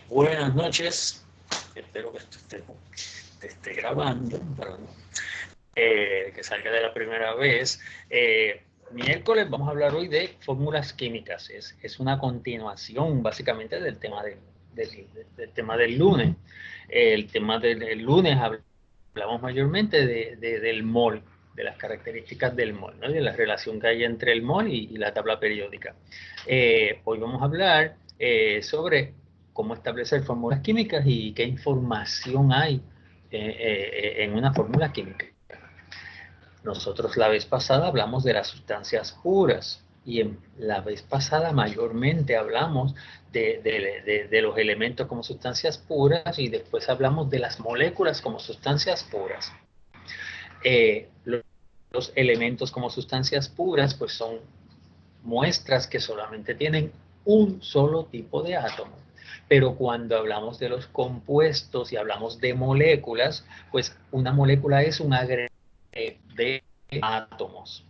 Buenas noches, espero que esto esté grabando, perdón, que salga de la primera vez. Miércoles vamos a hablar hoy de fórmulas químicas, es una continuación básicamente del tema del tema del lunes. El tema del lunes hablamos mayormente del mol, de las características del mol, ¿no? De la relación que hay entre el mol y la tabla periódica. Hoy vamos a hablar sobre cómo establecer fórmulas químicas y qué información hay en una fórmula química. Nosotros la vez pasada hablamos de las sustancias puras y la vez pasada mayormente hablamos de los elementos como sustancias puras y después hablamos de las moléculas como sustancias puras. Los elementos como sustancias puras pues son muestras que solamente tienen un solo tipo de átomo. Pero cuando hablamos de los compuestos y hablamos de moléculas, pues una molécula es un agregado de átomos.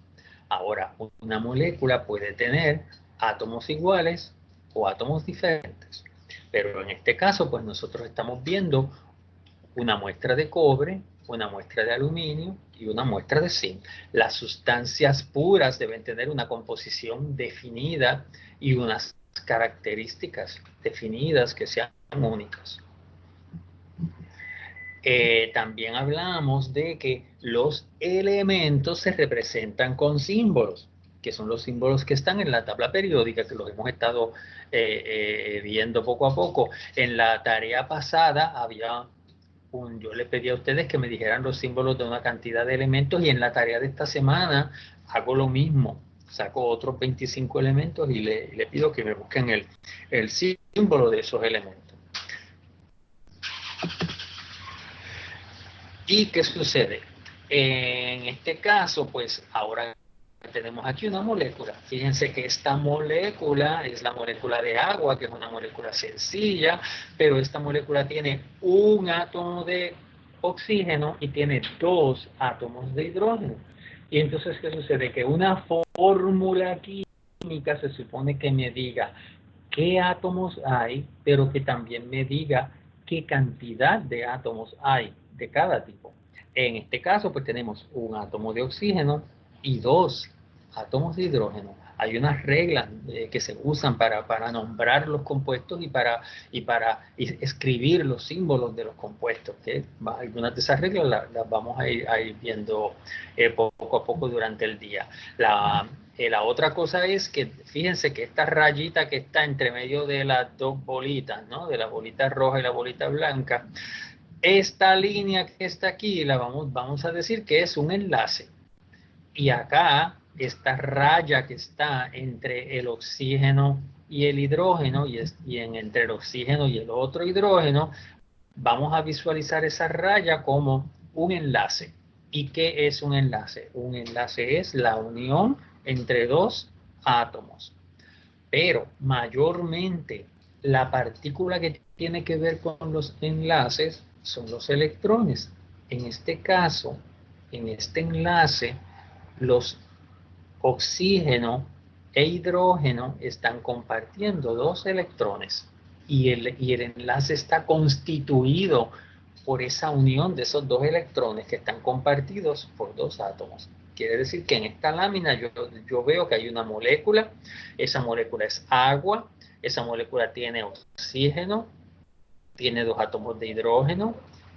Ahora, una molécula puede tener átomos iguales o átomos diferentes. Pero en este caso, pues nosotros estamos viendo una muestra de cobre, una muestra de aluminio y una muestra de zinc. Las sustancias puras deben tener una composición definida y unas características definidas que sean únicas. También hablamos de que los elementos se representan con símbolos, que son los símbolos que están en la tabla periódica, que los hemos estado viendo poco a poco. En la tarea pasada yo le pedí a ustedes que me dijeran los símbolos de una cantidad de elementos y en la tarea de esta semana hago lo mismo. Saco otros 25 elementos y le pido que me busquen el símbolo de esos elementos. ¿Y qué sucede? En este caso, pues ahora tenemos aquí una molécula. Fíjense que esta molécula es la molécula de agua, que es una molécula sencilla, pero esta molécula tiene un átomo de oxígeno y tiene dos átomos de hidrógeno. Y entonces, ¿qué sucede? Que una fórmula química se supone que me diga qué átomos hay, pero que también me diga qué cantidad de átomos hay de cada tipo. En este caso, pues tenemos un átomo de oxígeno y dos átomos de hidrógeno. Hay unas reglas que se usan para nombrar los compuestos y para escribir los símbolos de los compuestos. Que algunas de esas reglas las vamos a ir viendo poco a poco durante el día. La otra cosa es que fíjense que esta rayita que está entre medio de las dos bolitas, ¿no? De la bolita roja y la bolita blanca, esta línea que está aquí vamos a decir que es un enlace. Y acá, esta raya que está entre el oxígeno y el hidrógeno, entre el oxígeno y el otro hidrógeno, vamos a visualizar esa raya como un enlace. ¿Y qué es un enlace? Un enlace es la unión entre dos átomos. Pero mayormente la partícula que tiene que ver con los enlaces son los electrones. En este caso, en este enlace, los oxígeno e hidrógeno están compartiendo dos electrones y el enlace está constituido por esa unión de esos dos electrones que están compartidos por dos átomos. Quiere decir que en esta lámina yo veo que hay una molécula, esa molécula es agua, esa molécula tiene oxígeno, tiene dos átomos de hidrógeno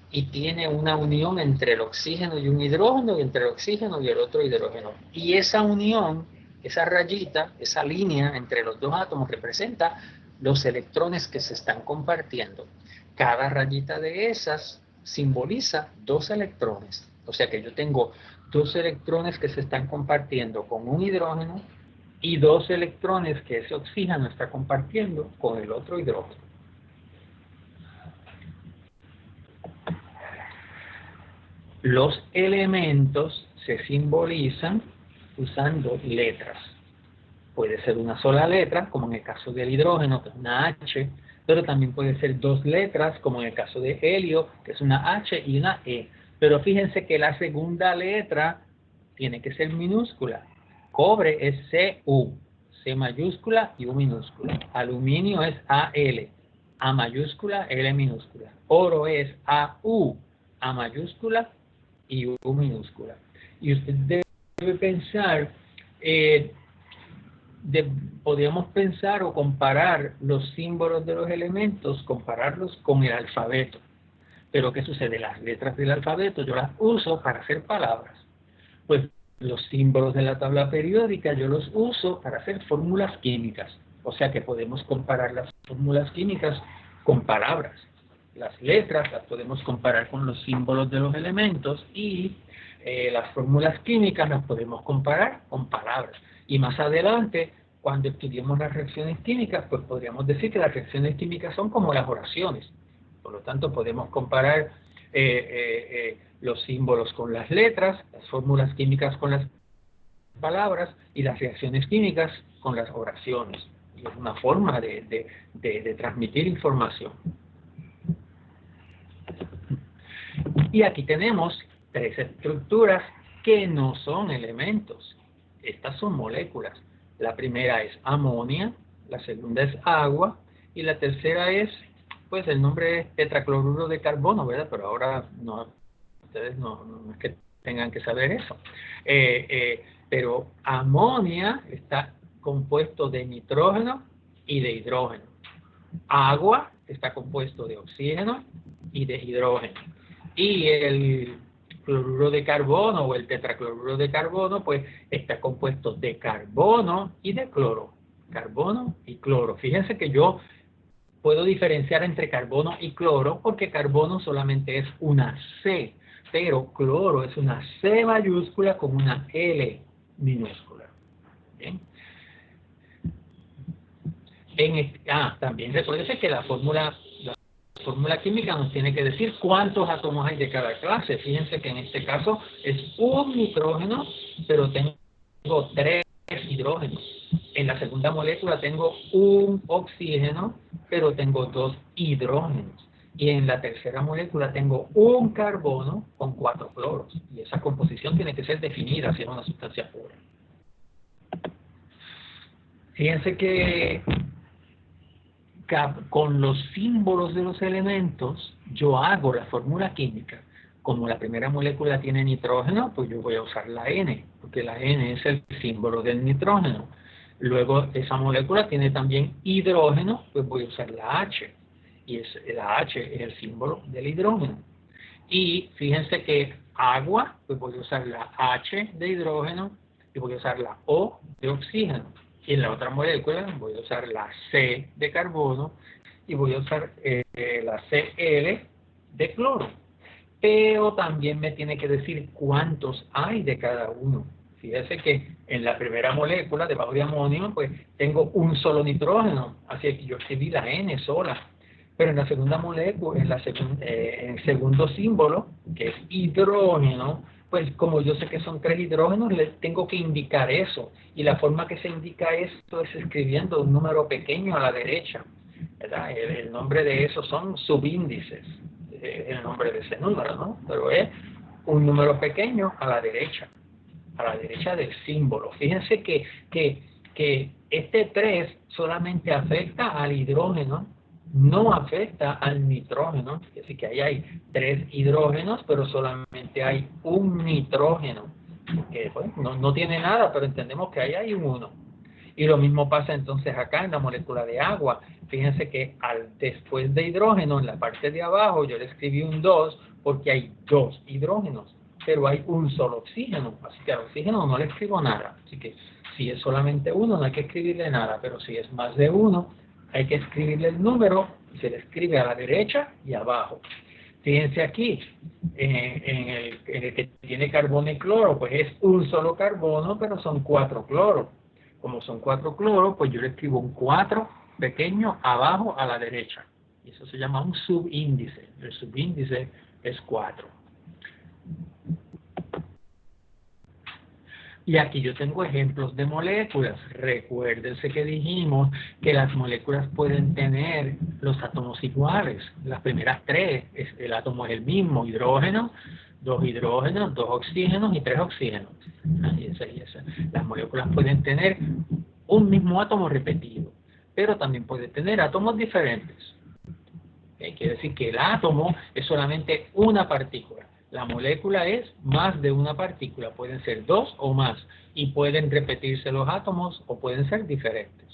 y tiene una unión entre el oxígeno y un hidrógeno y entre el oxígeno y el otro hidrógeno. Y esa unión, esa rayita, esa línea entre los dos átomos representa los electrones que se están compartiendo. Cada rayita de esas simboliza dos electrones. O sea que yo tengo dos electrones que se están compartiendo con un hidrógeno y dos electrones que ese oxígeno está compartiendo con el otro hidrógeno. Los elementos se simbolizan usando letras. Puede ser una sola letra, como en el caso del hidrógeno, que es una H, pero también puede ser dos letras, como en el caso de helio, que es una H y una E. Pero fíjense que la segunda letra tiene que ser minúscula. Cobre es CU, C mayúscula y U minúscula. Aluminio es AL, A mayúscula, L minúscula. Oro es AU, A mayúscula y U minúscula. Y usted debe pensar, podríamos pensar o comparar los símbolos de los elementos, compararlos con el alfabeto. Pero ¿qué sucede? Las letras del alfabeto yo las uso para hacer palabras. Pues los símbolos de la tabla periódica yo los uso para hacer fórmulas químicas. O sea que podemos comparar las fórmulas químicas con palabras. Las letras las podemos comparar con los símbolos de los elementos y las fórmulas químicas las podemos comparar con palabras. Y más adelante, cuando estudiemos las reacciones químicas, pues podríamos decir que las reacciones químicas son como las oraciones. Por lo tanto, podemos comparar los símbolos con las letras, las fórmulas químicas con las palabras y las reacciones químicas con las oraciones. Y es una forma de transmitir información. Y aquí tenemos tres estructuras que no son elementos. Estas son moléculas. La primera es amonia, la segunda es agua y la tercera es, pues el nombre es tetracloruro de carbono, ¿verdad? Pero ahora no, ustedes no es que tengan que saber eso. Pero amonia está compuesto de nitrógeno y de hidrógeno. Agua está compuesto de oxígeno y de hidrógeno. Y el cloruro de carbono o el tetracloruro de carbono, pues está compuesto de carbono y de cloro. Carbono y cloro. Fíjense que yo puedo diferenciar entre carbono y cloro porque carbono solamente es una C, pero cloro es una C mayúscula con una L minúscula. ¿Bien? También recuérdense que la fórmula química nos tiene que decir cuántos átomos hay de cada clase. Fíjense que en este caso es un nitrógeno, pero tengo 3 hidrógenos. En la segunda molécula tengo un oxígeno, pero tengo 2 hidrógenos. Y en la tercera molécula tengo un carbono con 4 cloros. Y esa composición tiene que ser definida si es una sustancia pura. Fíjense que con los símbolos de los elementos yo hago la fórmula química. Como la primera molécula tiene nitrógeno, pues yo voy a usar la N, porque la N es el símbolo del nitrógeno. Luego esa molécula tiene también hidrógeno, pues voy a usar la H. Y la H es el símbolo del hidrógeno. Y fíjense que agua, pues voy a usar la H de hidrógeno y voy a usar la O de oxígeno. Y en la otra molécula voy a usar la C de carbono y voy a usar la Cl de cloro. Pero también me tiene que decir cuántos hay de cada uno. Fíjese que en la primera molécula, debajo de amonio, pues tengo un solo nitrógeno. Así que yo escribí la N sola. Pero en la segunda molécula, en el segundo símbolo, que es hidrógeno, pues como yo sé que son 3 hidrógenos, les tengo que indicar eso. Y la forma que se indica esto es escribiendo un número pequeño a la derecha, ¿verdad? El nombre de esos son subíndices, el nombre de ese número, ¿no? Pero es un número pequeño a la derecha del símbolo. Fíjense que este 3 solamente afecta al hidrógeno, no afecta al nitrógeno. Así que ahí hay 3 hidrógenos, pero solamente hay un nitrógeno. Que pues, no tiene nada, pero entendemos que ahí hay un 1. Y lo mismo pasa entonces acá en la molécula de agua. Fíjense que después de hidrógeno, en la parte de abajo, yo le escribí un 2 porque hay 2 hidrógenos, pero hay un solo oxígeno. Así que al oxígeno no le escribo nada. Así que si es solamente 1, no hay que escribirle nada, pero si es más de 1, hay que escribirle el número y se le escribe a la derecha y abajo. Fíjense aquí, en el que tiene carbono y cloro, pues es un solo carbono, pero son 4 cloros. Como son 4 cloros, pues yo le escribo un 4 pequeño abajo a la derecha. Y eso se llama un subíndice. El subíndice es 4. Y aquí yo tengo ejemplos de moléculas. Recuérdense que dijimos que las moléculas pueden tener los átomos iguales. Las primeras 3, el átomo es el mismo, hidrógeno, 2 hidrógenos, 2 oxígenos y 3 oxígenos. Las moléculas pueden tener un mismo átomo repetido, pero también pueden tener átomos diferentes. quiere decir que el átomo es solamente una partícula. La molécula es más de una partícula, pueden ser dos o más, y pueden repetirse los átomos o pueden ser diferentes.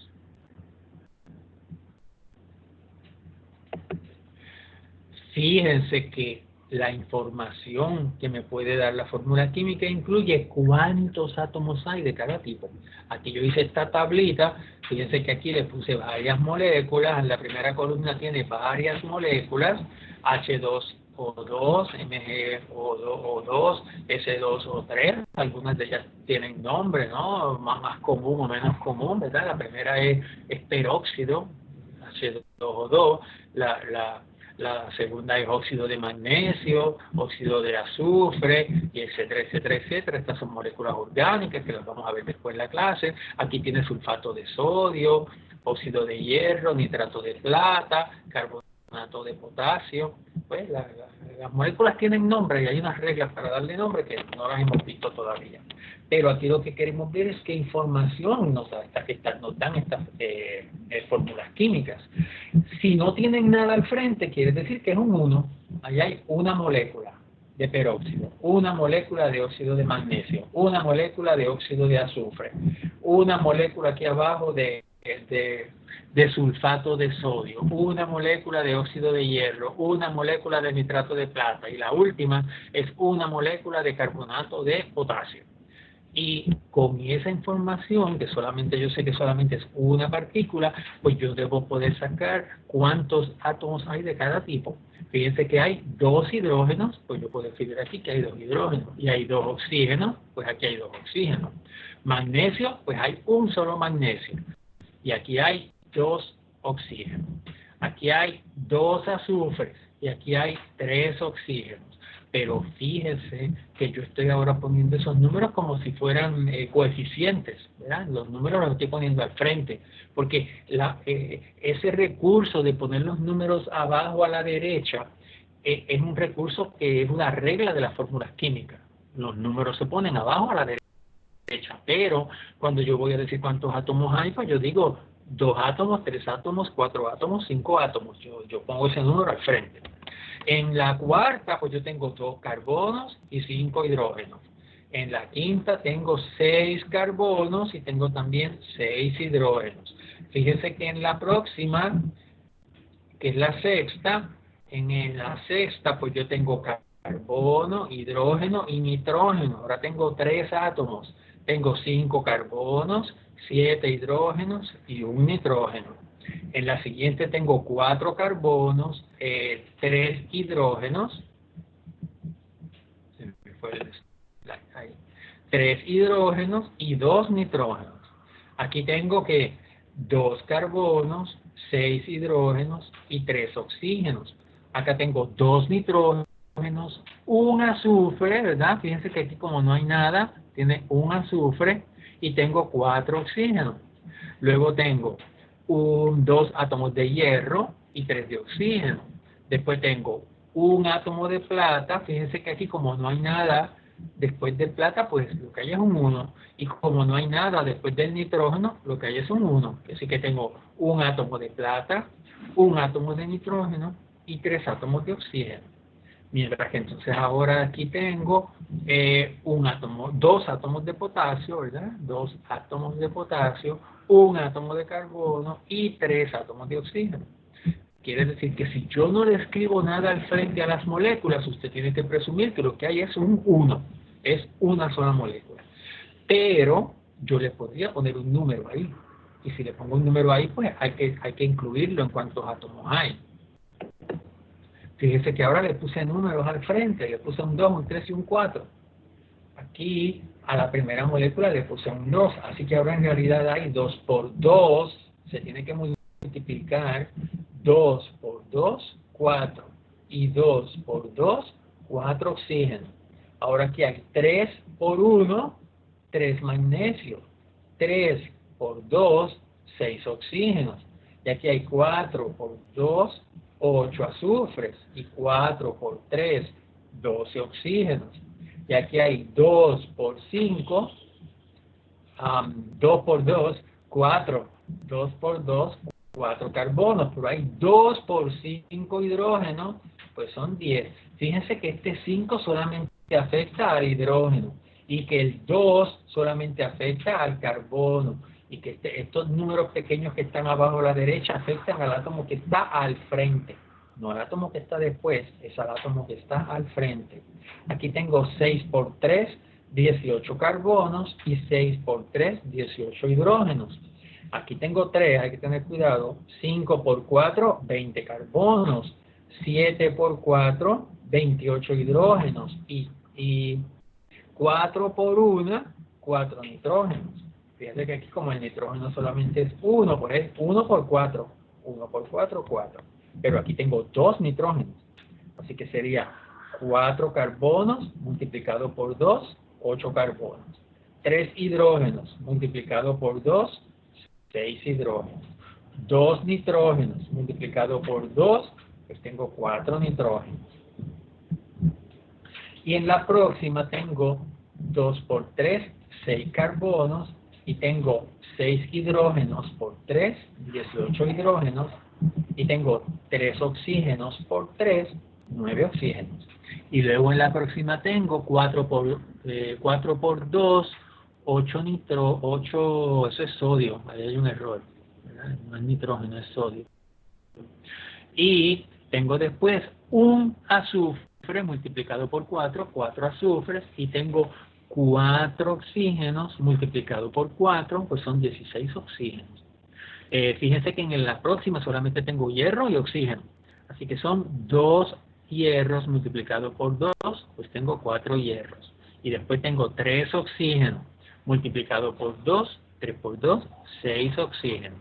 Fíjense que la información que me puede dar la fórmula química incluye cuántos átomos hay de cada tipo. Aquí yo hice esta tablita, fíjense que aquí le puse varias moléculas, en la primera columna tiene varias moléculas, H2O2, MgO2, S2O3, algunas de ellas tienen nombre, ¿no? Más común o menos común, ¿verdad? La primera es peróxido, H2O2, la segunda es óxido de magnesio, óxido de azufre, y etcétera, etcétera, etcétera. Estas son moléculas orgánicas que las vamos a ver después en la clase. Aquí tiene sulfato de sodio, óxido de hierro, nitrato de plata, carbonato de potasio. Pues las moléculas tienen nombre y hay unas reglas para darle nombre que no las hemos visto todavía. Pero aquí lo que queremos ver es qué información nos dan estas fórmulas químicas. Si no tienen nada al frente, quiere decir que es un 1. Ahí hay una molécula de peróxido, una molécula de óxido de magnesio, una molécula de óxido de azufre, una molécula aquí abajo de sulfato de sodio, una molécula de óxido de hierro, una molécula de nitrato de plata y la última es una molécula de carbonato de potasio. Y con esa información, que solamente yo sé que solamente es una partícula, pues yo debo poder sacar cuántos átomos hay de cada tipo. Fíjense que hay 2 hidrógenos, pues yo puedo escribir aquí que hay 2 hidrógenos. Y hay 2 oxígenos, pues aquí hay 2 oxígenos. Magnesio, pues hay un solo magnesio. Y aquí hay 2 oxígenos. Aquí hay 2 azufres y aquí hay 3 oxígenos. Pero fíjense que yo estoy ahora poniendo esos números como si fueran coeficientes, ¿verdad? Los números los estoy poniendo al frente, porque ese recurso de poner los números abajo a la derecha es un recurso que es una regla de las fórmulas químicas. Los números se ponen abajo a la derecha, pero cuando yo voy a decir cuántos átomos hay, pues yo digo 2 átomos, 3 átomos, 4 átomos, 5 átomos. Yo pongo ese número al frente. En la cuarta, pues yo tengo 2 carbonos y 5 hidrógenos. En la quinta tengo 6 carbonos y tengo también 6 hidrógenos. Fíjense que en la próxima, que es la sexta, en la sexta pues yo tengo carbono, hidrógeno y nitrógeno. Ahora tengo 3 átomos. Tengo 5 carbonos, 7 hidrógenos y 1 nitrógeno. En la siguiente tengo 4 carbonos, 3 hidrógenos, 3 hidrógenos y 2 nitrógenos. Aquí tengo que 2 carbonos, 6 hidrógenos y 3 oxígenos. Acá tengo 2 nitrógenos, un azufre, ¿verdad? Fíjense que aquí como no hay nada, tiene un azufre y tengo 4 oxígenos. Luego tengo 2 átomos de hierro y 3 de oxígeno. Después tengo un átomo de plata. Fíjense que aquí como no hay nada después de plata, pues lo que hay es un 1. Y como no hay nada después del nitrógeno, lo que hay es un 1. Así que tengo un átomo de plata, un átomo de nitrógeno y 3 átomos de oxígeno. Mientras que entonces ahora aquí tengo 2 átomos de potasio, ¿verdad? 2 átomos de potasio, un átomo de carbono y 3 átomos de oxígeno. Quiere decir que si yo no le escribo nada al frente a las moléculas, usted tiene que presumir que lo que hay es un 1, es una sola molécula. Pero yo le podría poner un número ahí. Y si le pongo un número ahí, pues hay que incluirlo en cuántos átomos hay. Fíjese que ahora le puse números al frente, le puse un 2, un 3 y un 4. Aquí a la primera molécula le puse un 2, así que ahora en realidad hay 2 por 2, se tiene que multiplicar 2 por 2, 4, y 2 por 2, 4 oxígenos. Ahora aquí hay 3 por 1, 3 magnesio, 3 por 2, 6 oxígenos, y aquí hay 4 por 2, 8 azufres, y 4 por 3, 12 oxígenos. Y aquí hay 2 por 5, 2 por 2, 4, 2 por 2, 4 carbonos, pero hay 2 por 5 hidrógenos, pues son 10. Fíjense que este 5 solamente afecta al hidrógeno y que el 2 solamente afecta al carbono y que estos números pequeños que están abajo a la derecha afectan al átomo que está al frente. No al átomo que está después, es al átomo que está al frente. Aquí tengo 6 por 3, 18 carbonos y 6 por 3, 18 hidrógenos. Aquí tengo 3, hay que tener cuidado. 5 por 4, 20 carbonos. 7 por 4, 28 hidrógenos. Y 4 por 1, 4 nitrógenos. Fíjense que aquí como el nitrógeno solamente es 1, pues es 1 por 4. 1 por 4, 4. Pero aquí tengo 2 nitrógenos. Así que sería 4 carbonos multiplicado por 2, 8 carbonos. 3 hidrógenos multiplicado por 2, 6 hidrógenos. 2 nitrógenos multiplicado por 2, pues tengo 4 nitrógenos. Y en la próxima tengo 2 por 3, 6 carbonos, y tengo 6 hidrógenos por 3, 18 hidrógenos, y tengo 3 oxígenos por 3, 9 oxígenos. Y luego en la próxima tengo 4 por 2, 8, eso es sodio, ahí hay un error, ¿verdad? No es nitrógeno, es sodio. Y tengo después un azufre multiplicado por 4, 4 azufres, y tengo 4 oxígenos multiplicado por 4, pues son 16 oxígenos. Fíjense que en la próxima solamente tengo hierro y oxígeno, así que son 2 hierros multiplicado por 2, pues tengo 4 hierros. Y después tengo 3 oxígenos multiplicado por 2, 3 por 2, 6 oxígenos.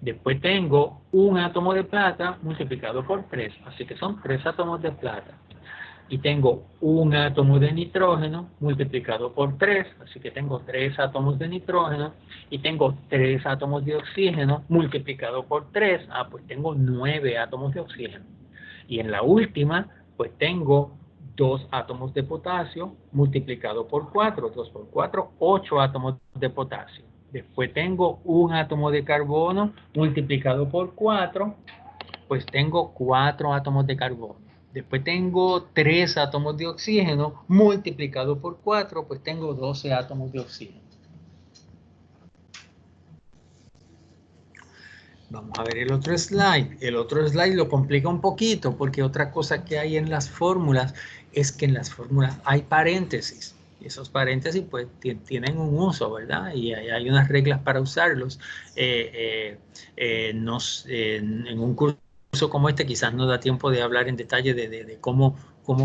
Después tengo un átomo de plata multiplicado por 3, así que son 3 átomos de plata. Y tengo un átomo de nitrógeno multiplicado por 3, así que tengo 3 átomos de nitrógeno. Y tengo 3 átomos de oxígeno multiplicado por 3, pues tengo 9 átomos de oxígeno. Y en la última, pues tengo 2 átomos de potasio multiplicado por 4, 2 por 4, 8 átomos de potasio. Después tengo un átomo de carbono multiplicado por 4, pues tengo 4 átomos de carbono. Después tengo 3 átomos de oxígeno multiplicado por 4, pues tengo 12 átomos de oxígeno. Vamos a ver el otro slide. El otro slide lo complica un poquito porque otra cosa que hay en las fórmulas es que en las fórmulas hay paréntesis. Y esos paréntesis pues tienen un uso, ¿verdad? Y hay unas reglas para usarlos. En un curso como este quizás no da tiempo de hablar en detalle de cómo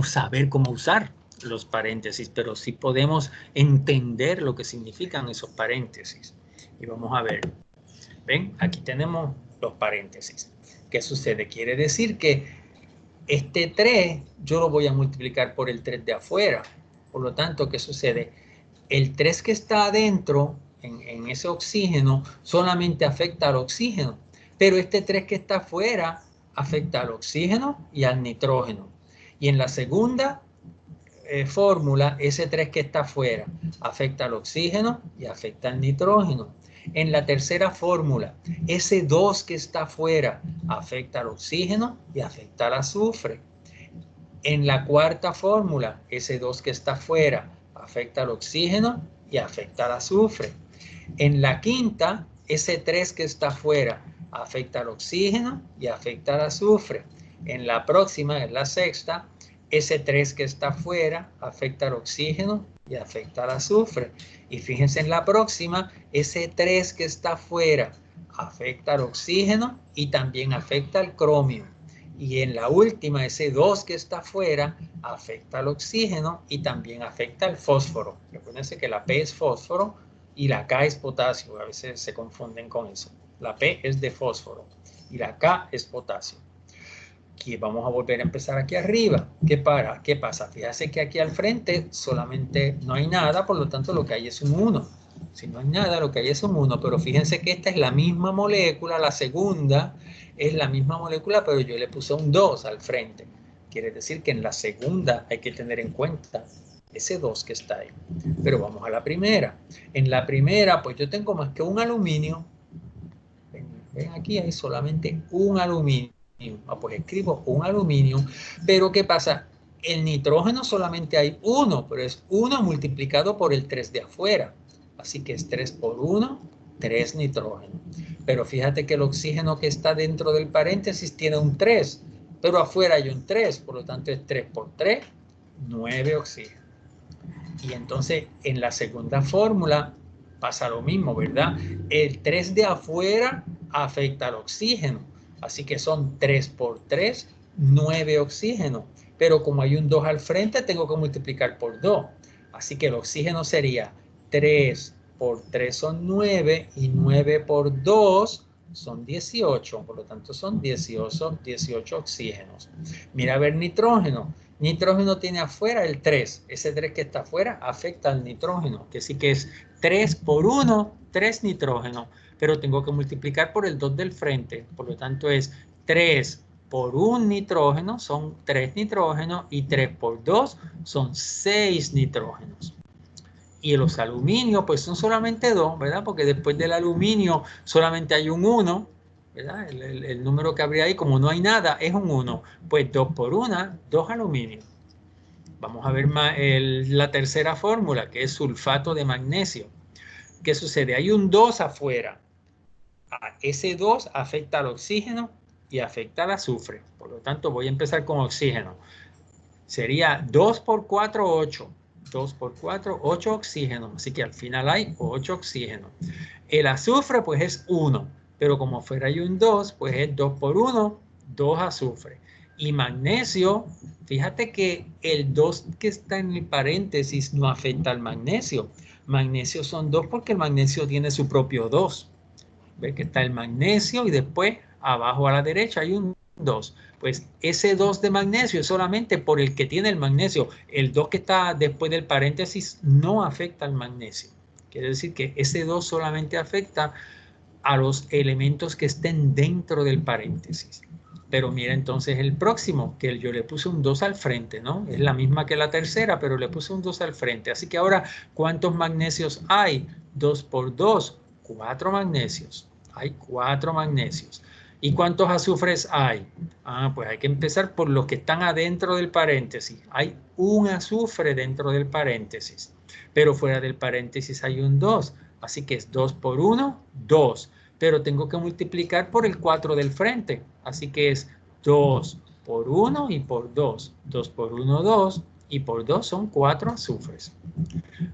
saber cómo usar los paréntesis, pero sí podemos entender lo que significan esos paréntesis. Y vamos a ver. ¿Ven? Aquí tenemos los paréntesis. ¿Qué sucede? Quiere decir que este 3 yo lo voy a multiplicar por el 3 de afuera. Por lo tanto, ¿qué sucede? El 3 que está adentro, en ese oxígeno, solamente afecta al oxígeno. Pero este 3 que está afuera afecta al oxígeno y al nitrógeno. Y en la segunda fórmula, ese 3 que está afuera afecta al oxígeno y afecta al nitrógeno. En la tercera fórmula, ese 2 que está afuera afecta al oxígeno y afecta al azufre. En la cuarta fórmula, ese 2 que está afuera afecta al oxígeno y afecta al azufre. En la quinta, ese 3 que está afuera afecta al oxígeno y afecta al azufre. En la próxima, en la sexta, ese 3 que está afuera afecta al oxígeno y afecta al azufre. Y fíjense en la próxima, ese 3 que está afuera afecta al oxígeno y también afecta al cromio. Y en la última, ese 2 que está afuera afecta al oxígeno y también afecta al fósforo. Recuérdense que la P es fósforo y la K es potasio. A veces se confunden con eso. La P es de fósforo y la K es potasio. Aquí vamos a volver a empezar aquí arriba. ¿Qué pasa? Fíjense que aquí al frente solamente no hay nada, por lo tanto lo que hay es un 1. Si no hay nada, lo que hay es un 1. Pero fíjense que esta es la misma molécula, la segunda es la misma molécula, pero yo le puse un 2 al frente. Quiere decir que en la segunda hay que tener en cuenta ese 2 que está ahí. Pero vamos a la primera. En la primera, pues yo tengo más que un aluminio. Ven, aquí hay solamente un aluminio. Pues escribo un aluminio, pero ¿qué pasa? El nitrógeno solamente hay uno, pero es 1 multiplicado por el 3 de afuera. Así que es 3 por 1, 3 nitrógeno. Pero fíjate que el oxígeno que está dentro del paréntesis tiene un 3, pero afuera hay un 3, por lo tanto es 3 por 3, 9 oxígeno. Y entonces en la segunda fórmula pasa lo mismo, ¿verdad? El 3 de afuera afecta al oxígeno. Así que son 3 por 3, 9 oxígeno. Pero como hay un 2 al frente, tengo que multiplicar por 2. Así que el oxígeno sería 3 por 3 son 9 y 9 por 2 son 18. Por lo tanto, son 18 oxígenos. Mira a ver nitrógeno. Nitrógeno tiene afuera el 3. Ese 3 que está afuera afecta al nitrógeno, que sí que es 3 por 1, 3 nitrógeno. Pero tengo que multiplicar por el 2 del frente. Por lo tanto es 3 por 1 nitrógeno, son 3 nitrógenos, y 3 por 2 son 6 nitrógenos. Y los aluminios pues son solamente 2, ¿verdad? Porque después del aluminio solamente hay un 1, ¿verdad? El número que habría ahí, como no hay nada, es un 1. Pues 2 por 1, 2 aluminios. Vamos a ver la tercera fórmula, que es sulfato de magnesio. ¿Qué sucede? Hay un 2 afuera. Ese 2 afecta al oxígeno y afecta al azufre. Por lo tanto, voy a empezar con oxígeno. Sería 2 por 4, 8. 2 por 4, 8 oxígenos. Así que al final hay 8 oxígenos. El azufre pues es 1. Pero como fuera hay un 2, pues es 2 por 1, 2 azufre. Y magnesio, fíjate que el 2 que está en el paréntesis no afecta al magnesio. Magnesio son 2 porque el magnesio tiene su propio 2. ¿Ves que está el magnesio y después abajo a la derecha hay un 2? Pues ese 2 de magnesio es solamente por el que tiene el magnesio. El 2 que está después del paréntesis no afecta al magnesio. Quiere decir que ese 2 solamente afecta a los elementos que estén dentro del paréntesis. Pero mira entonces el próximo, que yo le puse un 2 al frente, ¿no? Es la misma que la tercera, pero le puse un 2 al frente. Así que ahora, ¿cuántos magnesios hay? 2 por 2, 4 magnesios. Hay 4 magnesios. ¿Y cuántos azufres hay? Pues hay que empezar por los que están adentro del paréntesis. Hay un azufre dentro del paréntesis, pero fuera del paréntesis hay un 2. Así que es 2 por 1, 2. Pero tengo que multiplicar por el 4 del frente. Así que es 2 por 1 y por 2. 2 por 1, 2. Y por 2 son 4 azufres.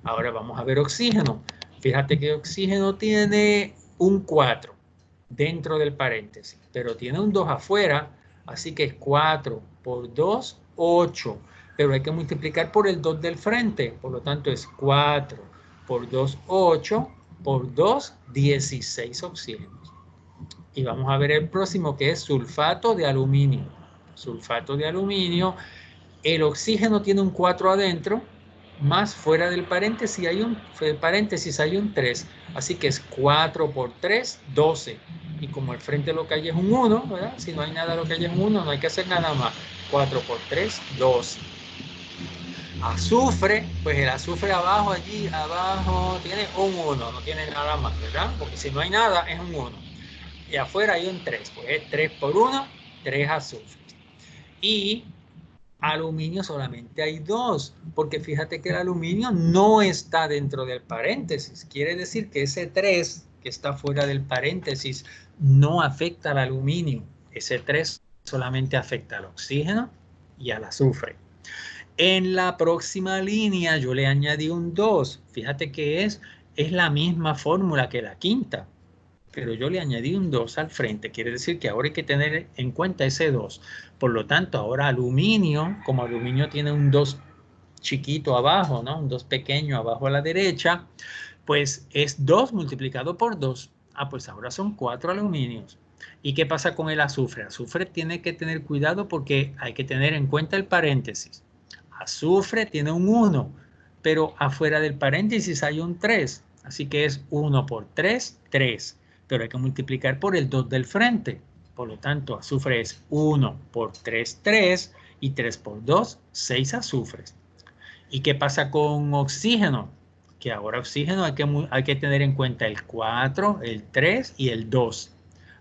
Ahora vamos a ver oxígeno. Fíjate que oxígeno tiene un 4 dentro del paréntesis, pero tiene un 2 afuera. Así que es 4 por 2, 8. Pero hay que multiplicar por el 2 del frente. Por lo tanto es 4 por 2, 8. Por 2, 16 oxígenos. Y vamos a ver el próximo, que es sulfato de aluminio. Sulfato de aluminio. El oxígeno tiene un 4 adentro, más fuera del paréntesis hay un 3. Así que es 4 por 3, 12. Y como al frente lo que hay es un 1, ¿verdad? Si no hay nada, lo que hay es un 1, no hay que hacer nada más. 4 por 3, 12. Azufre, pues el azufre abajo, allí abajo, tiene un 1, no tiene nada más, ¿verdad? Porque si no hay nada, es un 1. Y afuera hay un 3, pues es 3 por 1, 3 azufres. Y aluminio solamente hay 2, porque fíjate que el aluminio no está dentro del paréntesis. Quiere decir que ese 3 que está fuera del paréntesis no afecta al aluminio. Ese 3 solamente afecta al oxígeno y al azufre. En la próxima línea yo le añadí un 2. Fíjate que es la misma fórmula que la quinta, pero yo le añadí un 2 al frente. Quiere decir que ahora hay que tener en cuenta ese 2. Por lo tanto, ahora aluminio, como aluminio tiene un 2 chiquito abajo, ¿no? Un 2 pequeño abajo a la derecha, pues es 2 multiplicado por 2. Pues ahora son 4 aluminios. ¿Y qué pasa con el azufre? Azufre tiene que tener cuidado porque hay que tener en cuenta el paréntesis. Azufre tiene un 1, pero afuera del paréntesis hay un 3. Así que es 1 por 3, 3. Pero hay que multiplicar por el 2 del frente. Por lo tanto, azufre es 1 por 3, 3. Y 3 por 2, 6 azufres. ¿Y qué pasa con oxígeno? Que ahora oxígeno hay que tener en cuenta el 4, el 3 y el 2.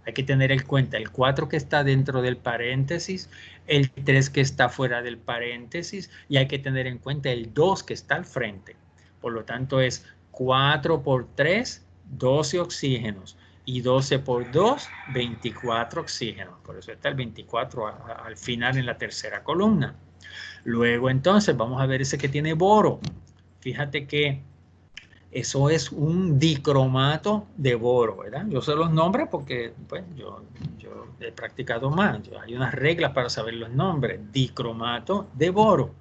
Hay que tener en cuenta el 4 que está dentro del paréntesis, el 3 que está fuera del paréntesis y hay que tener en cuenta el 2 que está al frente. Por lo tanto es 4 por 3, 12 oxígenos. Y 12 por 2, 24 oxígenos. Por eso está el 24 al final en la tercera columna. Luego entonces vamos a ver ese que tiene boro. Fíjate que eso es un dicromato de boro, ¿verdad? Yo sé los nombres porque pues, yo he practicado más. Hay unas reglas para saber los nombres. Dicromato de boro.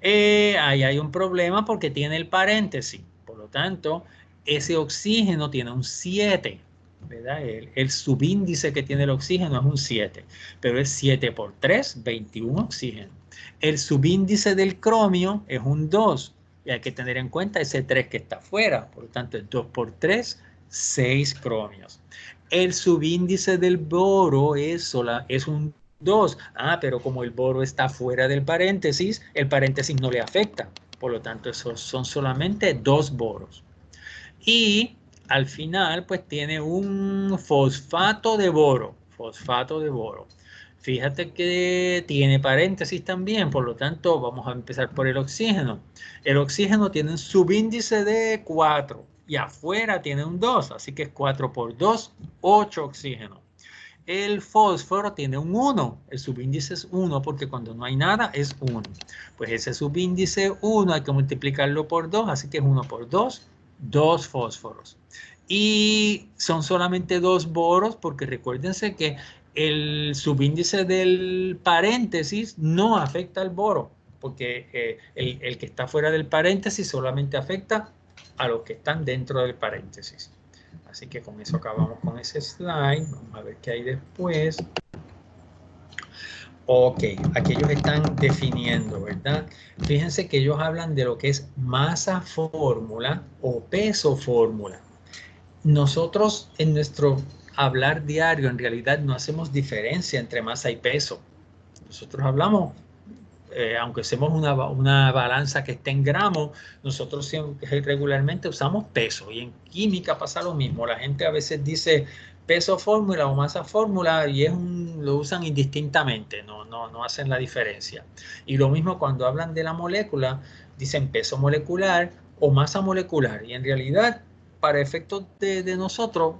Ahí hay un problema porque tiene el paréntesis. Por lo tanto, ese oxígeno tiene un 7. ¿Verdad? El subíndice que tiene el oxígeno es un 7, pero es 7 por 3, 21 oxígenos. El subíndice del cromio es un 2 y hay que tener en cuenta ese 3 que está afuera, por lo tanto es 2 por 3, 6 cromios. El subíndice del boro es un 2. Pero como el boro está fuera del paréntesis, el paréntesis no le afecta, por lo tanto esos son solamente 2 boros. Y al final pues tiene un fosfato de boro, Fíjate que tiene paréntesis también, por lo tanto vamos a empezar por el oxígeno. El oxígeno tiene un subíndice de 4 y afuera tiene un 2, así que es 4 por 2, 8 oxígenos. El fósforo tiene un 1, el subíndice es 1 porque cuando no hay nada es 1. Pues ese subíndice 1 hay que multiplicarlo por 2, así que es 1 por 2, 2 fósforos. Y son solamente 2 boros porque recuérdense que el subíndice del paréntesis no afecta al boro, porque el que está fuera del paréntesis solamente afecta a los que están dentro del paréntesis. Así que con eso acabamos con ese slide. Vamos a ver qué hay después. Ok, aquí ellos están definiendo, ¿verdad? Fíjense que ellos hablan de lo que es masa fórmula o peso fórmula. Nosotros en nuestro hablar diario en realidad no hacemos diferencia entre masa y peso. Nosotros hablamos, aunque usemos una balanza que esté en gramos, nosotros regularmente usamos peso. Y en química pasa lo mismo. La gente a veces dice peso fórmula o masa fórmula y lo usan indistintamente, no hacen la diferencia. Y lo mismo cuando hablan de la molécula, dicen peso molecular o masa molecular. Y en realidad, para efectos de nosotros,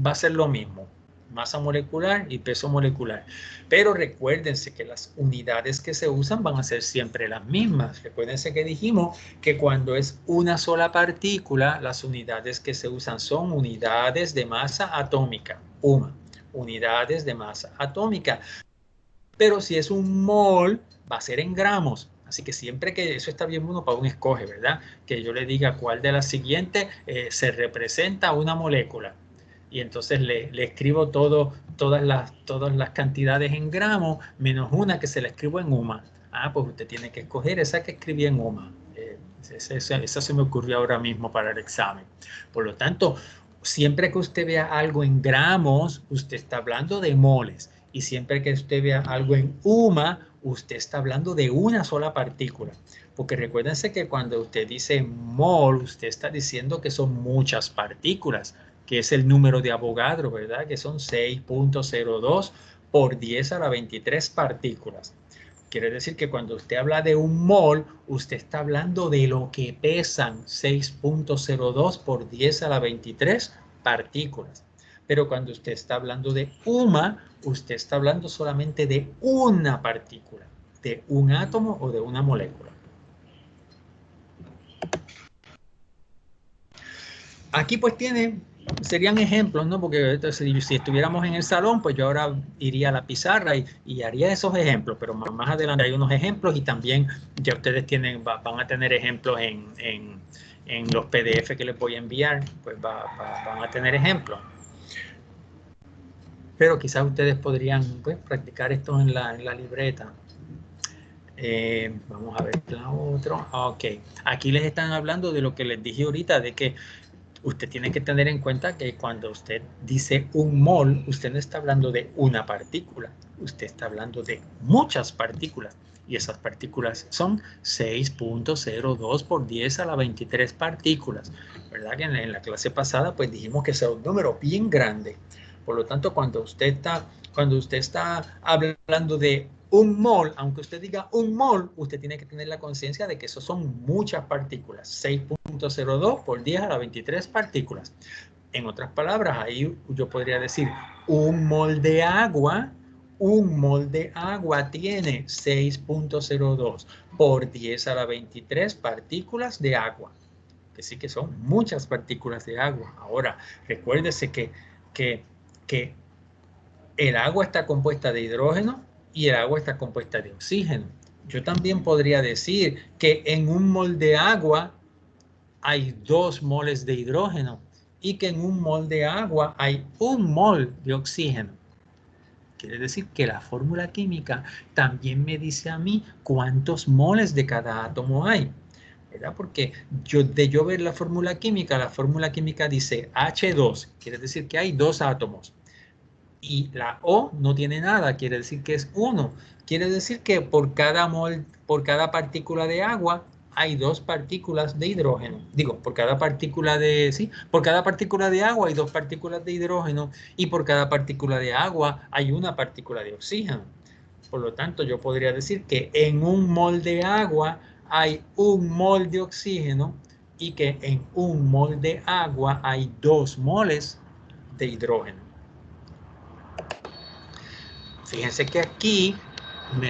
va a ser lo mismo. Masa molecular y peso molecular. Pero recuérdense que las unidades que se usan van a ser siempre las mismas. Recuérdense que dijimos que cuando es una sola partícula, las unidades que se usan son unidades de masa atómica. Unidades de masa atómica. Pero si es un mol, va a ser en gramos. Así que siempre que eso está bien uno para un escoge, ¿verdad? Que yo le diga cuál de las siguientes se representa una molécula. Y entonces le escribo todas las cantidades en gramos, menos una que se la escribo en UMA. Pues usted tiene que escoger esa que escribí en UMA. Esa se me ocurrió ahora mismo para el examen. Por lo tanto, siempre que usted vea algo en gramos, usted está hablando de moles. Y siempre que usted vea algo en UMA, usted está hablando de una sola partícula. Porque recuérdense que cuando usted dice mol, usted está diciendo que son muchas partículas, que es el número de Avogadro, ¿verdad? Que son 6.02 por 10 a la 23 partículas. Quiere decir que cuando usted habla de un mol, usted está hablando de lo que pesan 6.02 por 10 a la 23 partículas. Pero cuando usted está hablando de UMA, usted está hablando solamente de una partícula, de un átomo o de una molécula. Aquí pues serían ejemplos, ¿no? Porque si estuviéramos en el salón, pues yo ahora iría a la pizarra y haría esos ejemplos, pero más adelante hay unos ejemplos y también ya ustedes van a tener ejemplos en los PDF que les voy a enviar, pues van a tener ejemplos. Pero quizás ustedes podrían pues, practicar esto en la libreta. Vamos a ver la otra. Ok, aquí les están hablando de lo que les dije ahorita, de que usted tiene que tener en cuenta que cuando usted dice un mol, usted no está hablando de una partícula, usted está hablando de muchas partículas. Y esas partículas son 6.02 por 10 a la 23 partículas. ¿Verdad? Que en la clase pasada pues dijimos que ese es un número bien grande. Por lo tanto, cuando usted está hablando de un mol, aunque usted diga un mol, usted tiene que tener la conciencia de que eso son muchas partículas. 6.02 por 10 a la 23 partículas. En otras palabras, ahí yo podría decir un mol de agua tiene 6.02 por 10 a la 23 partículas de agua. Que sí que son muchas partículas de agua. Ahora, recuérdese que el agua está compuesta de hidrógeno y el agua está compuesta de oxígeno. Yo también podría decir que en un mol de agua hay 2 moles de hidrógeno y que en un mol de agua hay 1 mol de oxígeno. Quiere decir que la fórmula química también me dice a mí cuántos moles de cada átomo hay, ¿verdad? Porque yo ver la fórmula química dice H2, quiere decir que hay 2 átomos. Y la O no tiene nada, quiere decir que es 1. Quiere decir que por cada partícula de agua hay 2 partículas de hidrógeno. Digo, por cada partícula de agua hay 2 partículas de hidrógeno y por cada partícula de agua hay 1 partícula de oxígeno. Por lo tanto, yo podría decir que en un mol de agua hay 1 mol de oxígeno y que en 1 mol de agua hay 2 moles de hidrógeno. Fíjense que aquí me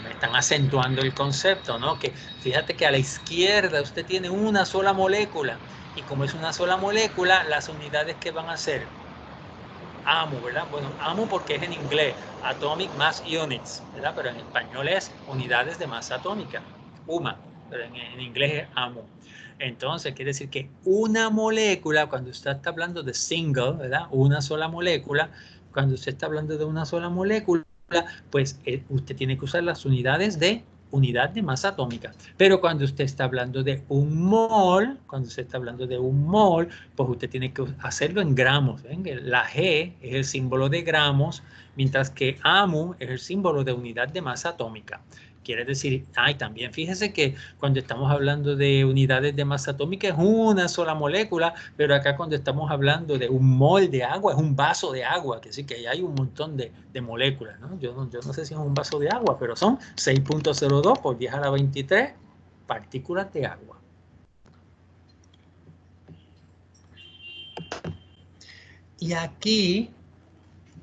están acentuando el concepto, ¿no? Que fíjate que a la izquierda usted tiene una sola molécula y como es una sola molécula, las unidades que van a ser AMU, ¿verdad? Bueno, AMU porque es en inglés, Atomic Mass Units, ¿verdad? Pero en español es unidades de masa atómica, UMA, pero en inglés es AMU. Entonces, quiere decir que una molécula, cuando usted está hablando de single, ¿verdad? Una sola molécula, cuando usted está hablando de una sola molécula, pues usted tiene que usar las unidades de unidad de masa atómica. Pero cuando usted está hablando de un mol, pues usted tiene que hacerlo en gramos. ¿Ven? La G es el símbolo de gramos, mientras que AMU es el símbolo de unidad de masa atómica. Quiere decir, también fíjese que cuando estamos hablando de unidades de masa atómica es una sola molécula, pero acá cuando estamos hablando de un mol de agua es un vaso de agua, que sí que ahí hay un montón de moléculas, ¿no? Yo no sé si es un vaso de agua, pero son 6.02 por 10 a la 23 partículas de agua. Y aquí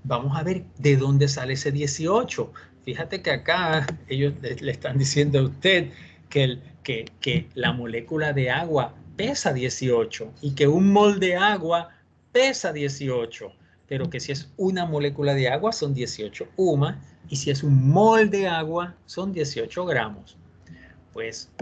vamos a ver de dónde sale ese 18. Fíjate que acá ellos le están diciendo a usted que la molécula de agua pesa 18 y que un mol de agua pesa 18, pero que si es una molécula de agua son 18 UMA y si es un mol de agua son 18 gramos. Pues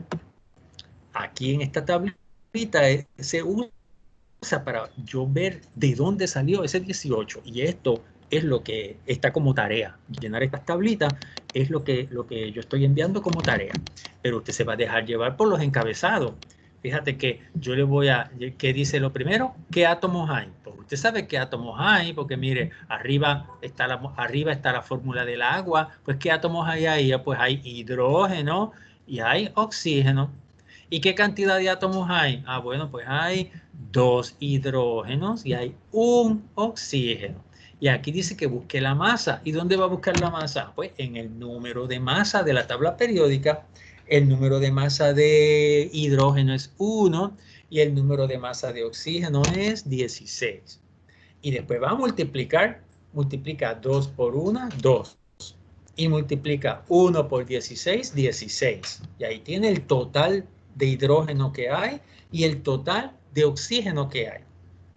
aquí en esta tablita se usa para yo ver de dónde salió ese 18 y esto es lo que está como tarea. Llenar estas tablitas es lo que yo estoy enviando como tarea. Pero usted se va a dejar llevar por los encabezados. Fíjate que yo le voy a... ¿Qué dice lo primero? ¿Qué átomos hay? Pues usted sabe qué átomos hay, porque mire, arriba está la fórmula del agua. Pues ¿qué átomos hay ahí? Pues hay hidrógeno y hay oxígeno. ¿Y qué cantidad de átomos hay? Bueno, pues hay 2 hidrógenos y hay 1 oxígeno. Y aquí dice que busque la masa. ¿Y dónde va a buscar la masa? Pues en el número de masa de la tabla periódica. El número de masa de hidrógeno es 1 y el número de masa de oxígeno es 16. Y después va a multiplicar. Multiplica 2 por 1, 2. Y multiplica 1 por 16, 16. Y ahí tiene el total de hidrógeno que hay y el total de oxígeno que hay,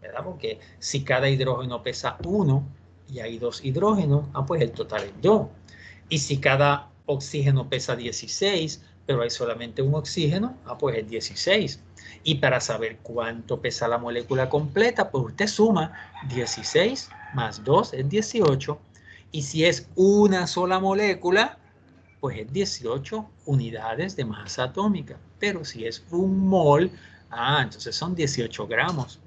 ¿verdad? Porque si cada hidrógeno pesa 1 y hay 2 hidrógenos, pues el total es 2. Y si cada oxígeno pesa 16, pero hay solamente un oxígeno, pues es 16. Y para saber cuánto pesa la molécula completa, pues usted suma 16 más 2 es 18. Y si es una sola molécula, pues es 18 unidades de masa atómica. Pero si es un mol, entonces son 18 gramos.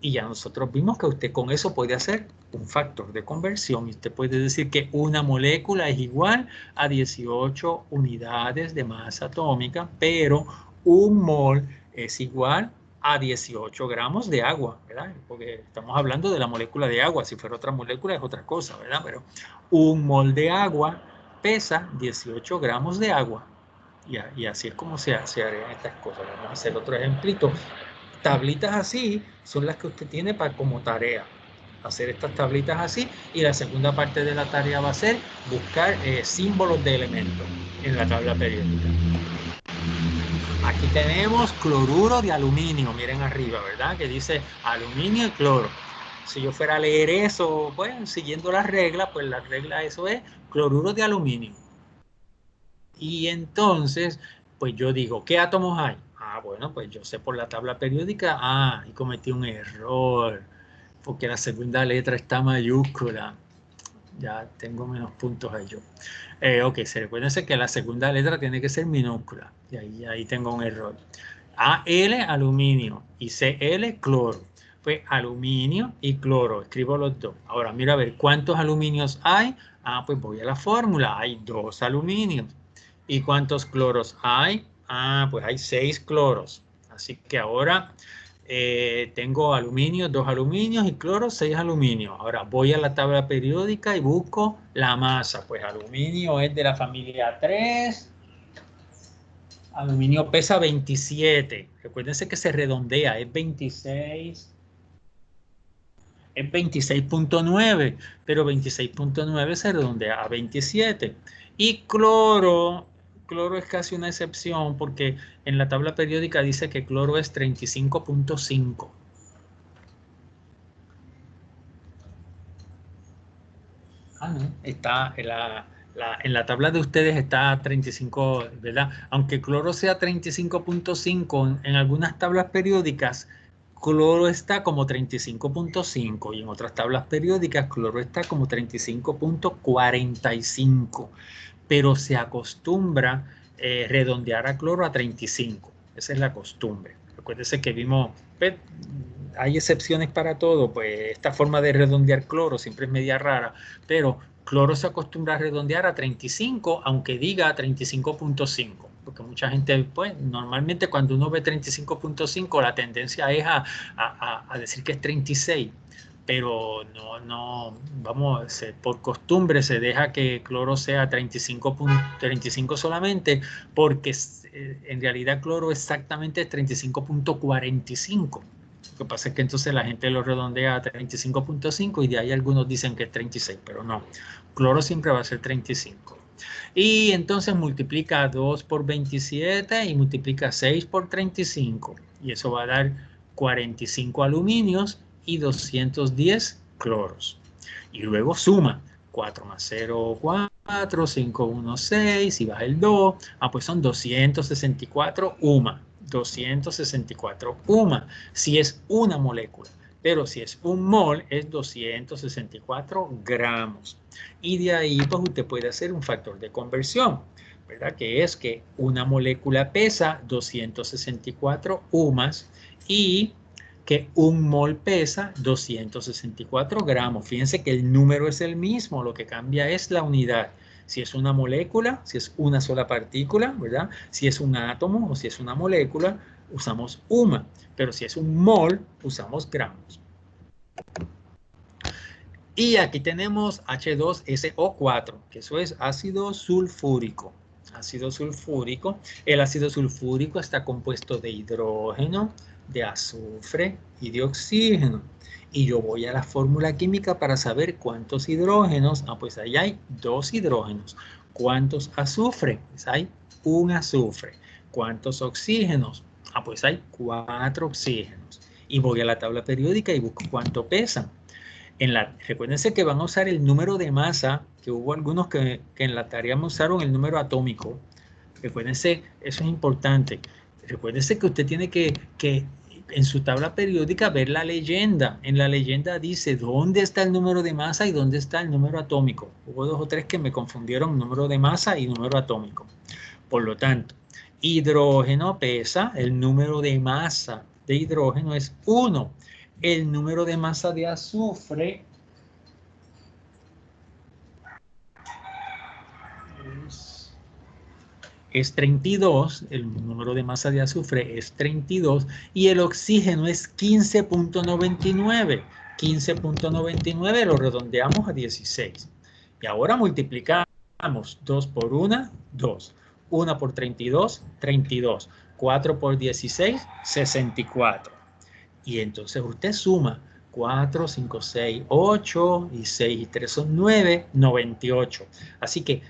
Y ya nosotros vimos que usted con eso puede hacer un factor de conversión. Y usted puede decir que una molécula es igual a 18 unidades de masa atómica, pero un mol es igual a 18 gramos de agua, ¿verdad? Porque estamos hablando de la molécula de agua. Si fuera otra molécula es otra cosa, ¿verdad? Pero un mol de agua pesa 18 gramos de agua. Y así es como se harían estas cosas. Vamos a hacer otro ejemplito. Tablitas así son las que usted tiene para como tarea. Hacer estas tablitas así. Y la segunda parte de la tarea va a ser buscar símbolos de elementos en la tabla periódica. Aquí tenemos cloruro de aluminio, miren arriba, ¿verdad? Que dice aluminio y cloro. Si yo fuera a leer eso, bueno, siguiendo las reglas, pues la regla eso es cloruro de aluminio. Y entonces, pues yo digo, ¿qué átomos hay? Ah, bueno, pues yo sé por la tabla periódica, y cometí un error, porque la segunda letra está mayúscula. Ya tengo menos puntos ahí yo. Ok, se recuérdense que la segunda letra tiene que ser minúscula. Y ahí tengo un error. Al, aluminio, y Cl, cloro. Pues aluminio y cloro, escribo los dos. Ahora mira a ver, ¿cuántos aluminios hay? Pues voy a la fórmula, hay 2 aluminios. ¿Y cuántos cloros hay? Pues hay 6 cloros. Así que ahora tengo aluminio, 2 aluminios y cloro, 6 aluminios. Ahora voy a la tabla periódica y busco la masa. Pues aluminio es de la familia 3. Aluminio pesa 27. Recuérdense que se redondea, es 26. Es 26.9, pero 26.9 se redondea a 27. Y cloro es casi una excepción porque en la tabla periódica dice que cloro es 35.5. No. Está en la tabla de ustedes está 35, ¿verdad? Aunque cloro sea 35.5, en algunas tablas periódicas cloro está como 35.5 y en otras tablas periódicas cloro está como 35.45, pero se acostumbra redondear a cloro a 35. Esa es la costumbre. Acuérdense que vimos, pues, hay excepciones para todo, pues esta forma de redondear cloro siempre es media rara, pero cloro se acostumbra a redondear a 35, aunque diga 35.5, porque mucha gente, pues normalmente cuando uno ve 35.5 la tendencia es a decir que es 36, pero no, vamos, por costumbre se deja que cloro sea 35 solamente, porque en realidad cloro exactamente es 35.45. Lo que pasa es que entonces la gente lo redondea a 35.5 y de ahí algunos dicen que es 36, pero no. Cloro siempre va a ser 35. Y entonces multiplica 2 por 27 y multiplica 6 por 35. Y eso va a dar 45 aluminios y 210 cloros. Y luego suma 4 más 0, 4, 5, 1, 6, y baja el 2, pues son 264 UMA. 264 UMA, si es una molécula, pero si es un mol es 264 gramos. Y de ahí pues usted puede hacer un factor de conversión, ¿verdad? Que es que una molécula pesa 264 UMAs y que un mol pesa 264 gramos. Fíjense que el número es el mismo, lo que cambia es la unidad. Si es una molécula, si es una sola partícula, ¿verdad? Si es un átomo o si es una molécula, usamos UMA. Pero si es un mol, usamos gramos. Y aquí tenemos H2SO4, que eso es ácido sulfúrico. Ácido sulfúrico. El ácido sulfúrico está compuesto de hidrógeno, de azufre y de oxígeno. Y yo voy a la fórmula química para saber cuántos hidrógenos. Pues ahí hay 2 hidrógenos. ¿Cuántos azufre? Pues hay un azufre. ¿Cuántos oxígenos? Pues hay 4 oxígenos. Y voy a la tabla periódica y busco cuánto pesan. Recuérdense que van a usar el número de masa, que hubo algunos que en la tarea me usaron el número atómico. Recuérdense, eso es importante. Recuérdense que usted tiene que en su tabla periódica ver la leyenda. En la leyenda dice dónde está el número de masa y dónde está el número atómico. Hubo 2 o 3 que me confundieron número de masa y número atómico. Por lo tanto, hidrógeno pesa, el número de masa de hidrógeno es 1. El número de masa de azufre es 32, el número de masa de azufre es 32 y el oxígeno es 15.99. 15.99 lo redondeamos a 16. Y ahora multiplicamos 2 por 1, 2. 1 por 32, 32. 4 por 16, 64. Y entonces usted suma 4, 5, 6, 8 y 6 y 3 son 9, 98. Así que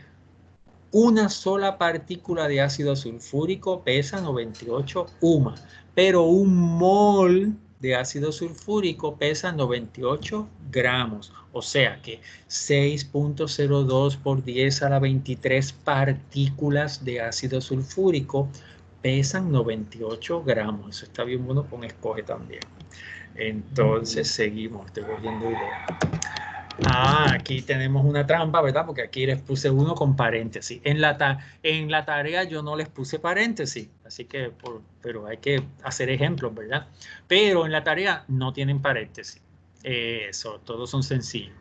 una sola partícula de ácido sulfúrico pesa 98 UMA, pero un mol de ácido sulfúrico pesa 98 gramos. O sea que 6.02 por 10 a la 23 partículas de ácido sulfúrico pesan 98 gramos. Eso está bien bueno con escoge también. Entonces seguimos, estoy cogiendo idea. Aquí tenemos una trampa, ¿verdad? Porque aquí les puse uno con paréntesis. En la tarea yo no les puse paréntesis, así que, pero hay que hacer ejemplos, ¿verdad? Pero en la tarea no tienen paréntesis. Eso, todos son sencillos.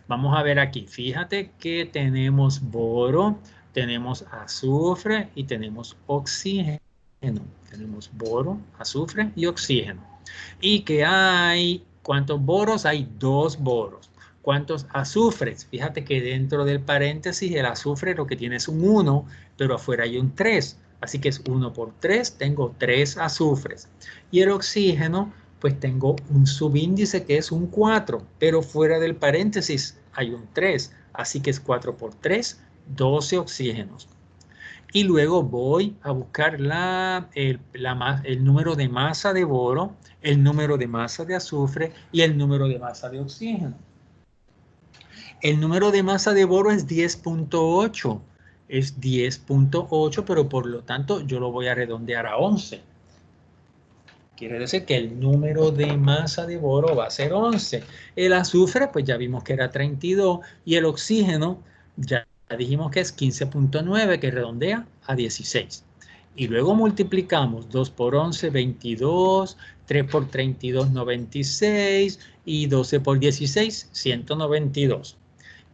Vamos a ver aquí. Fíjate que tenemos boro, tenemos azufre y tenemos oxígeno. Tenemos boro, azufre y oxígeno. Y que hay, ¿cuántos boros? Hay 2 boros. ¿Cuántos azufres? Fíjate que dentro del paréntesis el azufre lo que tiene es un 1, pero afuera hay un 3. Así que es 1 por 3, tengo 3 azufres. Y el oxígeno, pues tengo un subíndice que es un 4, pero fuera del paréntesis hay un 3. Así que es 4 por 3, 12 oxígenos. Y luego voy a buscar el número de masa de boro, el número de masa de azufre y el número de masa de oxígeno. El número de masa de boro es 10.8. Es 10.8, pero por lo tanto yo lo voy a redondear a 11. Quiere decir que el número de masa de boro va a ser 11. El azufre, pues ya vimos que era 32. Y el oxígeno, ya dijimos que es 15.9, que redondea a 16. Y luego multiplicamos 2 por 11, 22. 3 por 32, 96. Y 12 por 16, 192.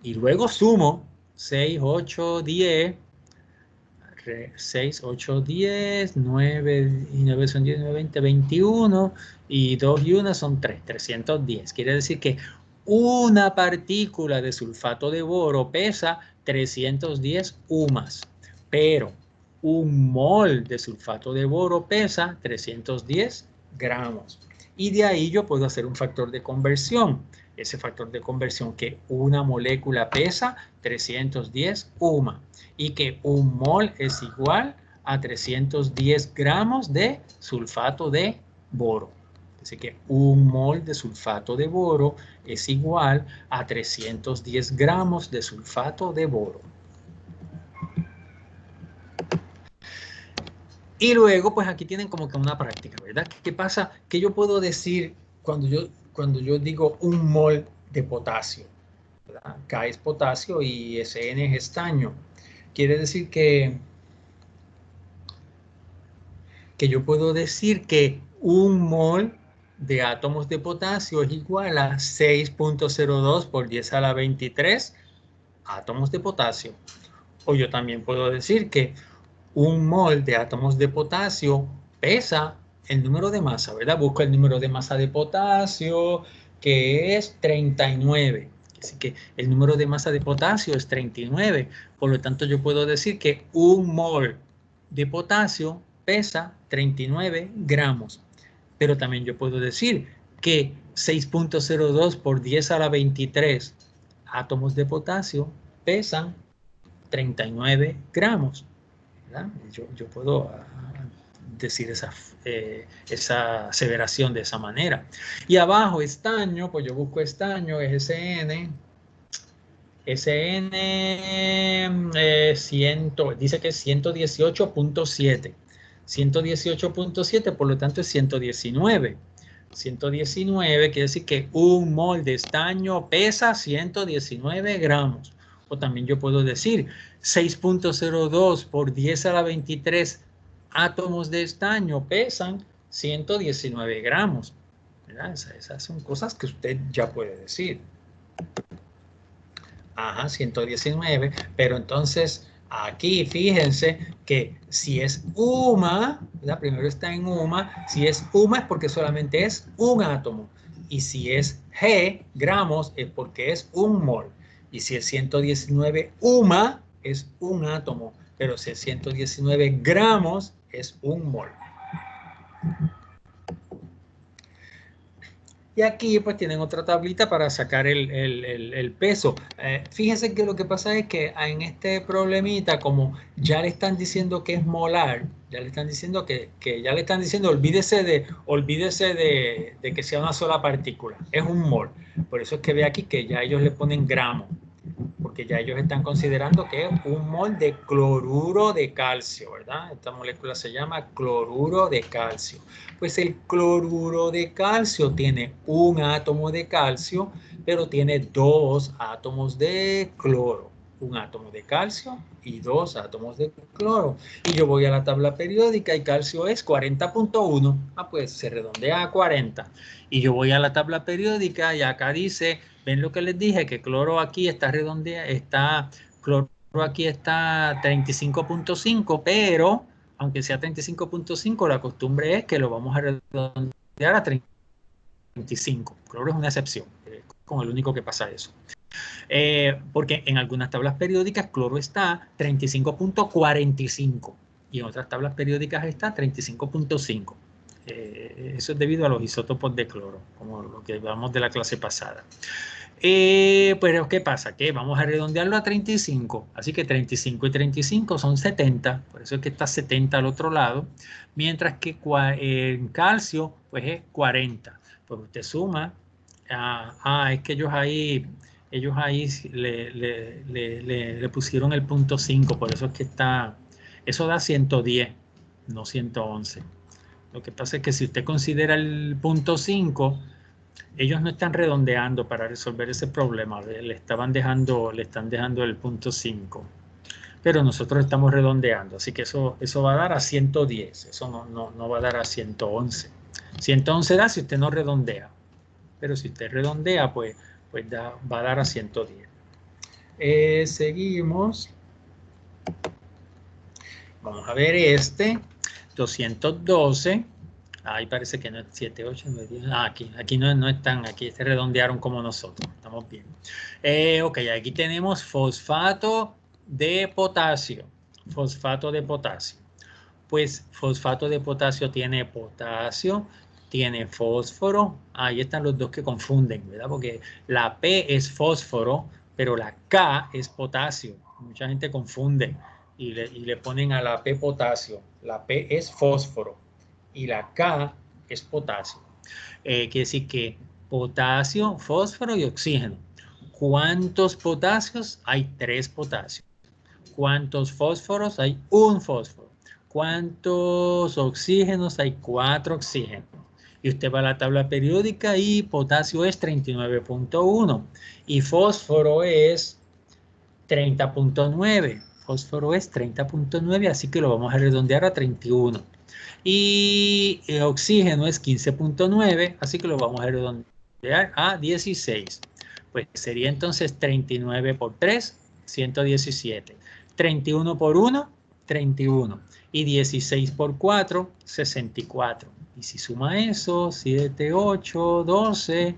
Y luego sumo 6, 8, 10. 6, 8, 10, 9 y 9 son 10, 9, 20, 21 y 2 y 1 son 3, 310. Quiere decir que una partícula de sulfato de boro pesa 310 UMAS, pero un mol de sulfato de boro pesa 310 gramos. Y de ahí yo puedo hacer un factor de conversión. Ese factor de conversión que una molécula pesa 310 UMA y que un mol es igual a 310 gramos de sulfato de boro. Así que un mol de sulfato de boro es igual a 310 gramos de sulfato de boro. Y luego, pues aquí tienen como que una práctica, ¿verdad? ¿Qué pasa? ¿Qué yo puedo decir cuando yo digo un mol de potasio? ¿Verdad? K es potasio y Sn es estaño. Quiere decir que yo puedo decir que un mol de átomos de potasio es igual a 6.02 por 10 a la 23 átomos de potasio. O yo también puedo decir que un mol de átomos de potasio pesa el número de masa, ¿verdad? Busco el número de masa de potasio, que es 39. Así que el número de masa de potasio es 39. Por lo tanto, yo puedo decir que un mol de potasio pesa 39 gramos. Pero también yo puedo decir que 6.02 por 10 a la 23 átomos de potasio pesan 39 gramos. Yo puedo decir esa aseveración de esa manera. Y abajo estaño, pues yo busco estaño, es SN. SN 100, dice que es 118.7. 118.7, por lo tanto es 119. 119 quiere decir que un mol de estaño pesa 119 gramos. O también yo puedo decir 6.02 por 10 a la 23 átomos de estaño pesan 119 gramos. ¿Verdad? Esas son cosas que usted ya puede decir. Ajá, 119, pero entonces Aquí fíjense que si es UMA, ¿verdad? Primero está en UMA, si es UMA es porque solamente es un átomo. Y si es G, gramos, es porque es un mol. Y si es 119 UMA, es un átomo. Pero si es 119 gramos, es un mol. Y aquí pues tienen otra tablita para sacar el peso. Fíjense que lo que pasa es que en este problemita, como ya le están diciendo que es molar, ya le están diciendo ya le están diciendo olvídese de que sea una sola partícula, es un mol. Por eso es que ve aquí que ya ellos le ponen gramo, porque ya ellos están considerando que es un mol de cloruro de calcio, ¿verdad? Esta molécula se llama cloruro de calcio. Pues el cloruro de calcio tiene un átomo de calcio, pero tiene dos átomos de cloro. Un átomo de calcio y dos átomos de cloro. Y yo voy a la tabla periódica y calcio es 40.1. Pues se redondea a 40. Y yo voy a la tabla periódica y acá dice, ven lo que les dije, que cloro aquí está cloro aquí está 35.5, pero aunque sea 35.5, la costumbre es que lo vamos a redondear a 35. Cloro es una excepción, con el único que pasa eso. Porque en algunas tablas periódicas cloro está 35.45 y en otras tablas periódicas está 35.5. Eso es debido a los isótopos de cloro, como lo que hablamos de la clase pasada. Pero ¿qué pasa? Que vamos a redondearlo a 35, así que 35 y 35 son 70, por eso es que está 70 al otro lado, mientras que en calcio pues es 40. Pues usted suma, es que ellos ahí le pusieron el punto 5, por eso es que está, eso da 110, no 111. Lo que pasa es que si usted considera el punto 5, ellos no están redondeando para resolver ese problema, le están dejando el punto 5, pero nosotros estamos redondeando, así que eso va a dar a 110, eso no va a dar a 111. 111 da si usted no redondea, pero si usted redondea, pues va a dar a 110. Seguimos. Vamos a ver 212. Ahí parece que no es 7, 8, 9, 10. Aquí no están, aquí se redondearon como nosotros. Estamos bien. Ok, aquí tenemos fosfato de potasio. Fosfato de potasio. Pues fosfato de potasio tiene potasio, tiene fósforo. Ahí están los dos que confunden, ¿verdad? Porque la P es fósforo, pero la K es potasio. Mucha gente confunde y le ponen a la P potasio. La P es fósforo y la K es potasio. Quiere decir que potasio, fósforo y oxígeno. ¿Cuántos potasios? Hay 3 potasios. ¿Cuántos fósforos? Hay un fósforo. ¿Cuántos oxígenos? Hay 4 oxígenos. Y usted va a la tabla periódica y potasio es 39.1 y fósforo es 30.9. Fósforo es 30.9, así que lo vamos a redondear a 31. Y el oxígeno es 15.9, así que lo vamos a redondear a 16. Pues sería entonces 39 por 3, 117. 31 por 1, 31. Y 16 por 4, 64. Y si suma eso, 7, 8, 12,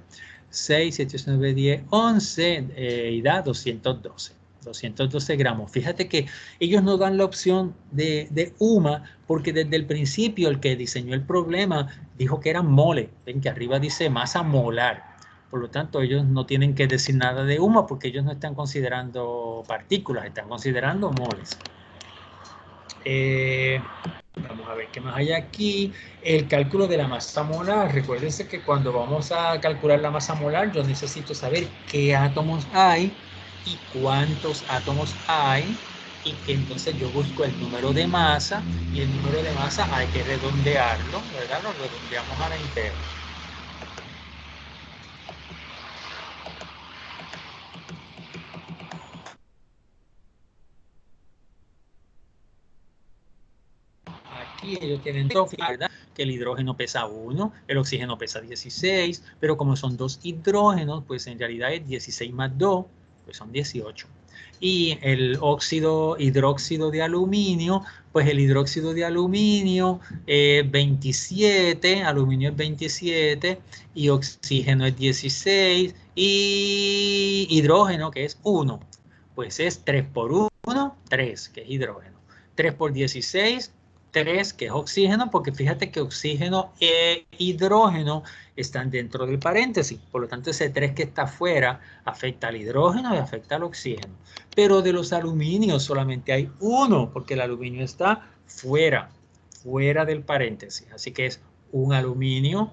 6, 7, 8, 9, 10, 11, y da 212. 212 gramos. Fíjate que ellos no dan la opción de UMA porque desde el principio el que diseñó el problema dijo que eran mole. Ven que arriba dice masa molar. Por lo tanto, ellos no tienen que decir nada de UMA porque ellos no están considerando partículas, están considerando moles. Vamos a ver qué más hay aquí. El cálculo de la masa molar. Recuérdense que cuando vamos a calcular la masa molar, yo necesito saber qué átomos hay y cuántos átomos hay, y que entonces yo busco el número de masa, y el número de masa hay que redondearlo, ¿verdad? Lo redondeamos a la entera. Aquí ellos tienen, ¿verdad?, que el hidrógeno pesa 1, el oxígeno pesa 16, pero como son 2 hidrógenos, pues en realidad es 16 más 2, pues son 18. Y el hidróxido de aluminio, pues el hidróxido de aluminio 27, aluminio es 27 y oxígeno es 16 y hidrógeno que es 1, pues es 3 por 1, 3 que es hidrógeno, 3 por 16, 3 que es oxígeno, porque fíjate que oxígeno e hidrógeno están dentro del paréntesis, por lo tanto ese 3 que está afuera afecta al hidrógeno y afecta al oxígeno. Pero de los aluminios solamente hay 1, porque el aluminio está fuera del paréntesis. Así que es un aluminio,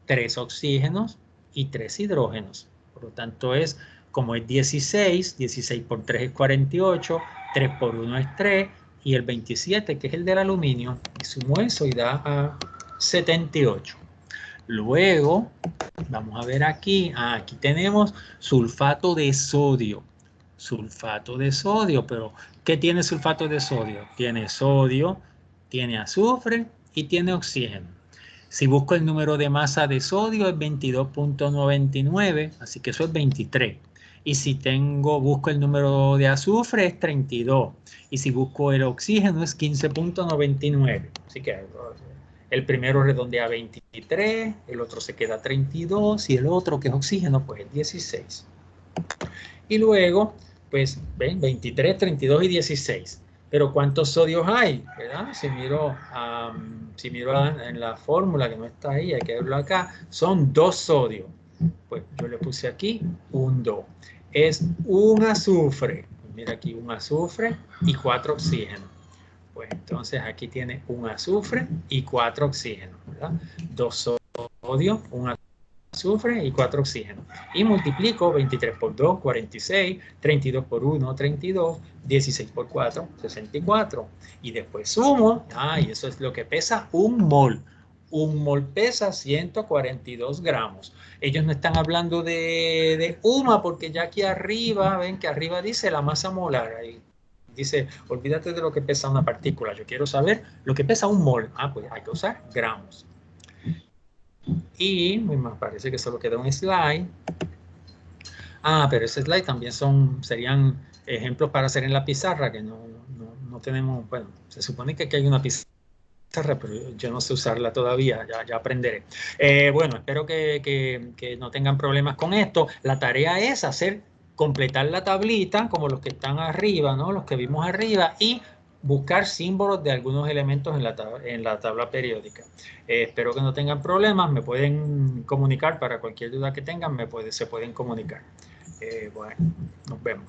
3 oxígenos y 3 hidrógenos. Por lo tanto es, como es 16, 16 por 3 es 48, 3 por 1 es 3, y el 27, que es el del aluminio, y sumo eso y da a 78. Luego, vamos a ver aquí, aquí tenemos sulfato de sodio. Sulfato de sodio, pero ¿qué tiene sulfato de sodio? Tiene sodio, tiene azufre y tiene oxígeno. Si busco el número de masa de sodio es 22.99, así que eso es 23. Y si busco el número de azufre es 32. Y si busco el oxígeno es 15.99. Así que el primero redondea a 23, el otro se queda a 32 y el otro, que es oxígeno, pues es 16. Y luego, pues, ven, 23, 32 y 16. Pero ¿cuántos sodios hay? ¿Verdad? Si miro en la fórmula que no está ahí, hay que verlo acá, son 2 sodios. Pues yo le puse aquí un 2. Es un azufre. Mira aquí un azufre y 4 oxígenos. Pues entonces aquí tiene un azufre y 4 oxígenos, ¿verdad? 2 sodios, un azufre y 4 oxígenos. Y multiplico 23 por 2, 46, 32 por 1, 32, 16 por 4, 64. Y después sumo, y eso es lo que pesa un mol. Un mol pesa 142 gramos. Ellos no están hablando de UMA porque ya aquí arriba, ven que arriba dice la masa molar. Ahí dice, olvídate de lo que pesa una partícula. Yo quiero saber lo que pesa un mol. Pues hay que usar gramos. Y me parece que solo queda un slide. Pero ese slide también serían ejemplos para hacer en la pizarra, que no tenemos, bueno, se supone que aquí hay una pizarra, pero yo no sé usarla todavía, ya aprenderé. Bueno, espero que no tengan problemas con esto. La tarea es completar la tablita, como los que están arriba, ¿no? Los que vimos arriba, y buscar símbolos de algunos elementos en la tabla periódica. Espero que no tengan problemas, me pueden comunicar para cualquier duda que tengan, se pueden comunicar. Bueno, nos vemos.